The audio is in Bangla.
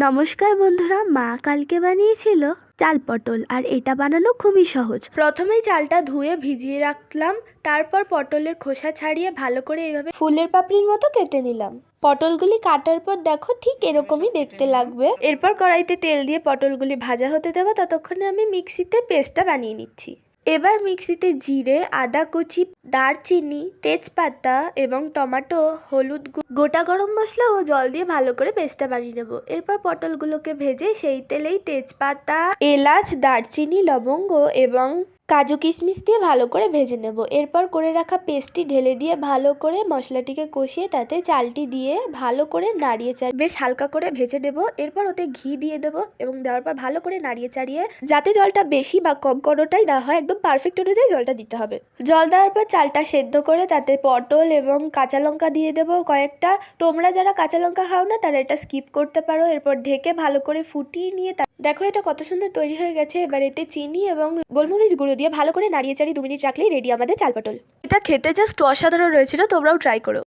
নমস্কার বন্ধুরা, মা কালকে বানিয়েছিল চাল পটল, আর এটা বানানো খুবই সহজ। প্রথমেই চালটা ধুয়ে ভিজিয়ে রাখলাম, তারপর পটলের খোসা ছাড়িয়ে ভালো করে এইভাবে ফুলের পাপড়ির মতো কেটে নিলাম। পটলগুলি কাটার পর দেখো ঠিক এরকমই দেখতে লাগবে। এরপর কড়াইতে তেল দিয়ে পটলগুলি ভাজা হতে দেবো, ততক্ষণে আমি মিক্সিতে পেস্টটা বানিয়ে নিচ্ছি। এবার মিক্সিতে জিরে, আদা কুচি, দারচিনি, তেজপাতা এবং টমেটো, হলুদ, গোটা গরম মশলা ও জল দিয়ে ভালো করে পেস্টটা বানিয়ে নেব। এরপর পটলগুলোকে ভেজে সেই তেলেই তেজপাতা, এলাচ, দারচিনি, লবঙ্গ এবং কাজু কিশমিশ দিয়ে ভালো করে ভেজে নেব। এরপর করে রাখা পেস্টটি ঢেলে দিয়ে ভালো করে মশলাটিকে কষিয়ে তাতে চালটি দিয়ে ভালো করে নাড়িয়ে চাড়িয়ে বেশ হালকা করে ভেজে নেব। এরপর ওতে ঘি দিয়ে দেবো এবং দেওয়ার পর ভালো করে নাড়িয়ে চাড়িয়ে, যাতে জলটা বেশি বা কম কোনোটাই না হয়, একদম পারফেক্ট অনুযায়ী জলটা দিতে হবে। জল দেওয়ার পর চালটা সেদ্ধ করে তাতে পটল এবং কাঁচা লঙ্কা দিয়ে দেবো কয়েকটা। তোমরা যারা কাঁচা লঙ্কা খাও না তারা এটা স্কিপ করতে পারো। এরপর ঢেকে ভালো করে ফুটিয়ে নিয়ে দেখো এটা কত সুন্দর তৈরি হয়ে গেছে। এবার এতে চিনি এবং গোলমরিচ গুঁড়ো দিয়ে ভালো করে নাড়িয়ে চাড়িয়ে 2 মিনিট রাখলেই রেডি আমাদের চাল পটল। এটা খেতে জাস্ট অসাধারণ হয়েছিল, তোমরাও ট্রাই করো।